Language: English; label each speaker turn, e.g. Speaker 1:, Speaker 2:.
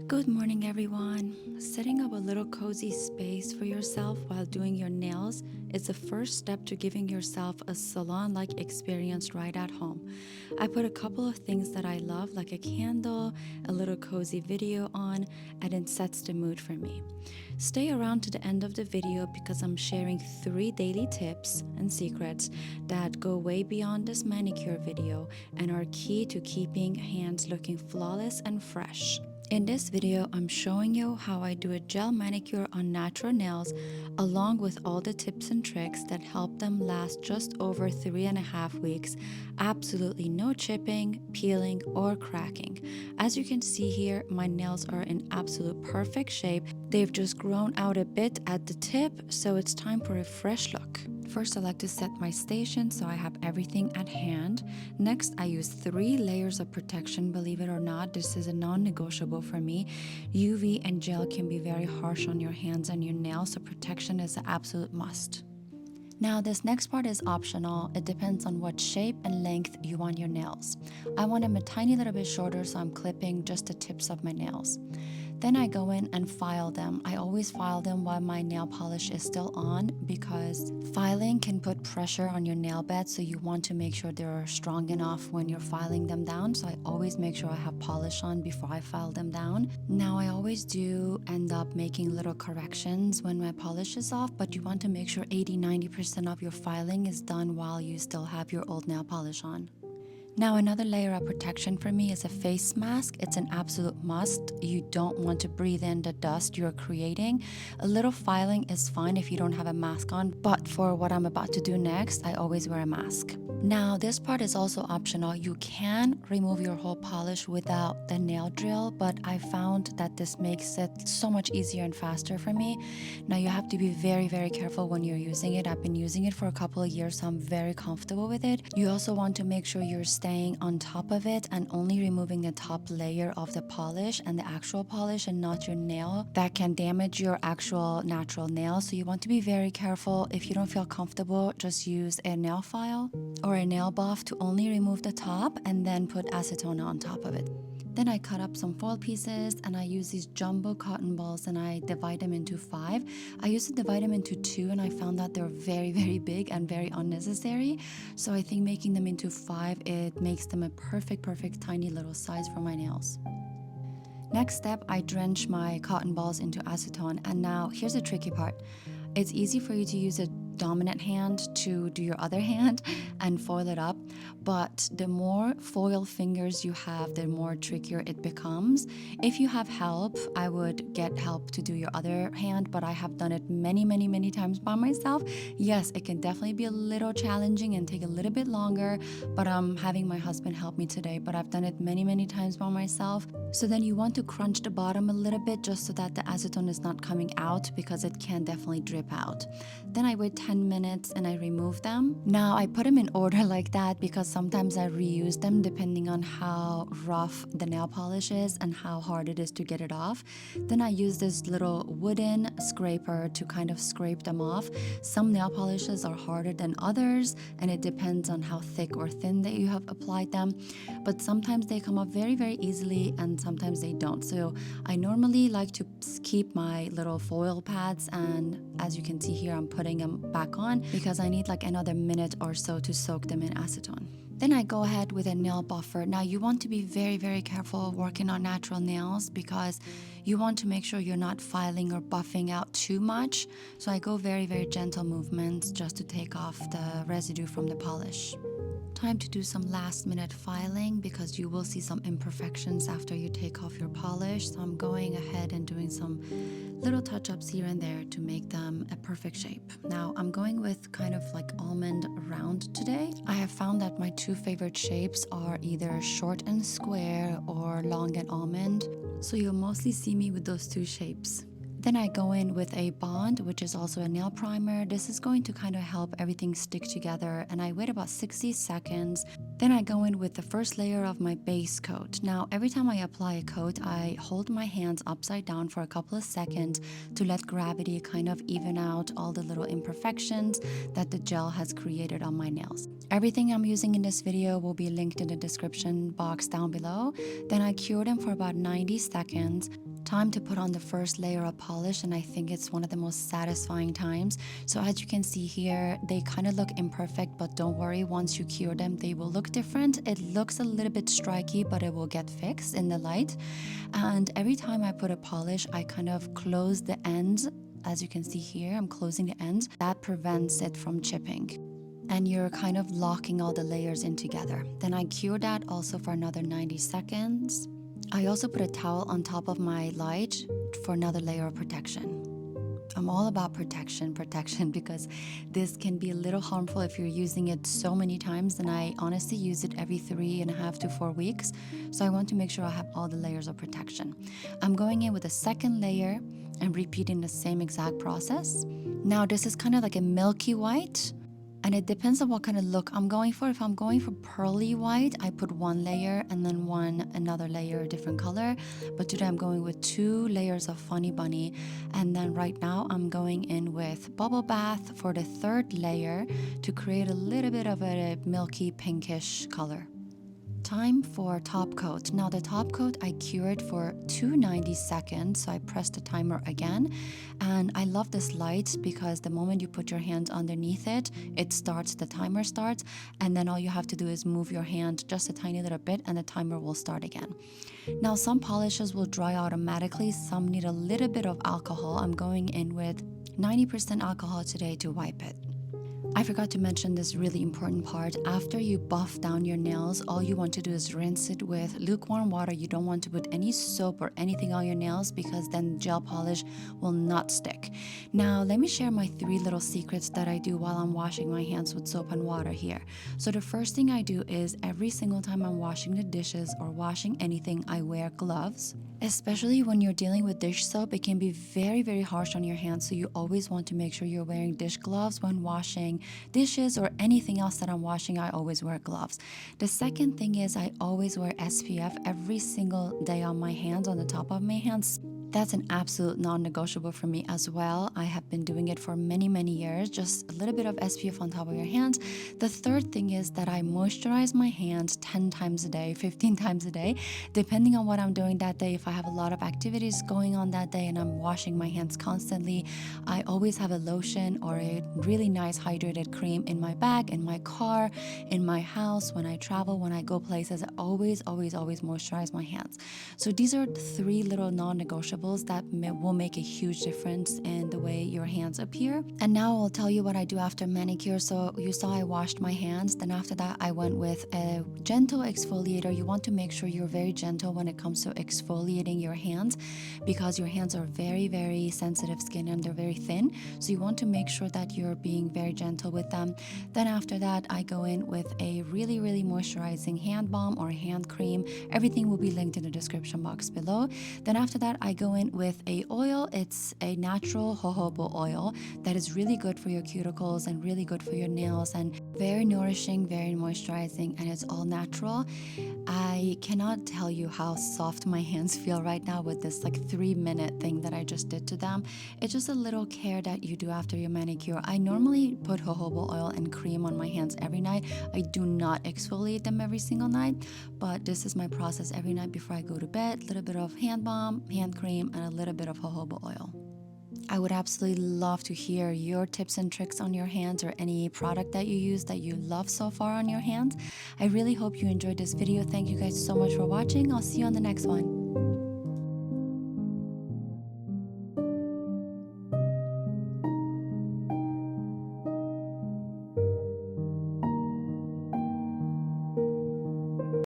Speaker 1: Good morning, everyone. Setting up a little cozy space for yourself while doing your nails is the first step to giving yourself a salon-like experience right at home. I put a couple of things that I love, like a candle, a little cozy video on, and it sets the mood for me. Stay around to the end of the video because I'm sharing 3 daily tips and secrets that go way beyond this manicure video and are key to keeping hands looking flawless and fresh. In this video, I'm showing you how I do a gel manicure on natural nails along with all the tips and tricks that help them last just over 3.5 weeks. Absolutely no chipping, peeling, or cracking. As you can see here, my nails are in absolute perfect shape. They've just grown out a bit at the tip, so it's time for a fresh look. First, I like to set my station so I have everything at hand. Next, I use 3 layers of protection. Believe it or not, this is a non-negotiable for me. UV and gel can be very harsh on your hands and your nails, so protection is an absolute must. Now, this next part is optional. It depends on what shape and length you want your nails. I want them a tiny little bit shorter, so I'm clipping just the tips of my nails. Then I go in and file them. I always file them while my nail polish is still on because filing can put pressure on your nail bed, so you want to make sure they're strong enough when you're filing them down. So I always make sure I have polish on before I file them down. Now, I always do end up making little corrections when my polish is off, but you want to make sure 80-90% of your filing is done while you still have your old nail polish on. Now, another layer of protection for me is a face mask. It's an absolute must. You don't want to breathe in the dust you're creating. A little filing is fine if you don't have a mask on, but for what I'm about to do next, I always wear a mask. Now, this part is also optional. You can remove your whole polish without the nail drill, but I found that this makes it so much easier and faster for me. Now, you have to be very, very careful when you're using it. I've been using it for a couple of years, so I'm very comfortable with it. You also want to make sure you're staying on top of it and only removing the top layer of the polish and the actual polish and not your nail. That can damage your actual natural nail, so you want to be very careful. If you don't feel comfortable, just use a nail file or a nail buff to only remove the top and then put acetone on top of it. Then I cut up some foil pieces and I use these jumbo cotton balls and I divide them into 5. I used to divide them into 2 and I found that they're very, very big and very unnecessary. So I think making them into 5, it makes them a perfect tiny little size for my nails. Next step, I drench my cotton balls into acetone, and now here's the tricky part. It's easy for you to use a dominant hand to do your other hand and foil it up, but the more foil fingers you have, the more trickier it becomes. If you have help, I would get help to do your other hand, but I have done it many times by myself. Yes, it can definitely be a little challenging and take a little bit longer, but I'm having my husband help me today, but I've done it many times by myself. So then you want to crunch the bottom a little bit just so that the acetone is not coming out because it can definitely drip out. Then I wait 10 minutes and I remove them. Now I put them in order like that because sometimes I reuse them depending on how rough the nail polish is and how hard it is to get it off. Then I use this little wooden scraper to kind of scrape them off. Some nail polishes are harder than others and it depends on how thick or thin that you have applied them. But sometimes they come off very easily and sometimes they don't. So I normally like to keep my little foil pads, and as you can see here, I'm putting them back on because I need like another minute or so to soak them in acetone. Then I go ahead with a nail buffer. Now you want to be very careful working on natural nails because you want to make sure you're not filing or buffing out too much. So I go very gentle movements just to take off the residue from the polish. Time to do some last minute filing because you will see some imperfections after you take off your polish. So I'm going ahead and doing some little touch-ups here and there to make them a perfect shape. Now I'm going with kind of like almond round today. I have found that my 2 favorite shapes are either short and square or long and almond. So you'll mostly see me with those 2 shapes. Then I go in with a bond, which is also a nail primer. This is going to kind of help everything stick together, and I wait about 60 seconds. Then I go in with the first layer of my base coat. Now, every time I apply a coat, I hold my hands upside down for a couple of seconds to let gravity kind of even out all the little imperfections that the gel has created on my nails. Everything I'm using in this video will be linked in the description box down below. Then I cure them for about 90 seconds. Time to put on the first layer of polish, and I think it's one of the most satisfying times. So as you can see here, they kind of look imperfect, but don't worry, once you cure them they will look different. It looks a little bit striky, but it will get fixed in the light. And every time I put a polish, I kind of close the ends. As you can see here, I'm closing the ends. That prevents it from chipping, and you're kind of locking all the layers in together. Then I cure that also for another 90 seconds. I also put a towel on top of my light for another layer of protection. I'm all about protection, because this can be a little harmful if you're using it so many times, and I honestly use it every 3.5 to 4 weeks. So I want to make sure I have all the layers of protection. I'm going in with a second layer and repeating the same exact process. Now this is kind of like a milky white, and it depends on what kind of look I'm going for. If I'm going for pearly white, I put one layer and then another layer, different color. But today I'm going with 2 layers of Funny Bunny. And then right now I'm going in with Bubble Bath for the 3rd layer to create a little bit of a milky pinkish color. Time for top coat. Now the top coat I cured for 290 seconds, so I pressed the timer again. And I love this light because the moment you put your hand underneath it, it starts, the timer starts, and then all you have to do is move your hand just a tiny little bit and the timer will start again. Now some polishes will dry automatically, some need a little bit of alcohol. I'm going in with 90% alcohol today to wipe it. I forgot to mention this really important part. After you buff down your nails, all you want to do is rinse it with lukewarm water. You don't want to put any soap or anything on your nails because then gel polish will not stick. Now, let me share my 3 little secrets that I do while I'm washing my hands with soap and water here. So the first thing I do is every single time I'm washing the dishes or washing anything, I wear gloves. Especially when you're dealing with dish soap, it can be very, very harsh on your hands. So you always want to make sure you're wearing dish gloves when washing dishes or anything else that I'm washing. I always wear gloves. The second thing is I always wear SPF every single day on my hands, on the top of my hands. That's an absolute non-negotiable for me as well. I have been doing it for many, many years. Just a little bit of SPF on top of your hands. The third thing is that I moisturize my hands 10 times a day, 15 times a day, depending on what I'm doing that day. If I have a lot of activities going on that day and I'm washing my hands constantly, I always have a lotion or a really nice hydrated cream in my bag, in my car, in my house, when I travel, when I go places. I always, always, always moisturize my hands. So these are 3 little non-negotiables that will make a huge difference in the way your hands appear. And now I'll tell you what I do after manicure. So you saw I washed my hands. Then after that, I went with a gentle exfoliator. You want to make sure you're very gentle when it comes to exfoliating your hands because your hands are very, very sensitive skin and they're very thin. So you want to make sure that you're being very gentle with them. Then after that, I go in with a really, really moisturizing hand balm or hand cream. Everything will be linked in the description box below. Then after that, I go in with a oil. It's a natural jojoba oil that is really good for your cuticles and really good for your nails and very nourishing, very moisturizing, and it's all natural. I cannot tell you how soft my hands feel right now with this like 3-minute thing that I just did to them. It's just a little care that you do after your manicure. I normally put jojoba oil and cream on my hands every night. I do not exfoliate them every single night, but this is my process every night before I go to bed. A little bit of hand balm, hand cream, and a little bit of jojoba oil. I would absolutely love to hear your tips and tricks on your hands or any product that you use that you love so far on your hands. I really hope you enjoyed this video. Thank you guys so much for watching. I'll see you on the next one.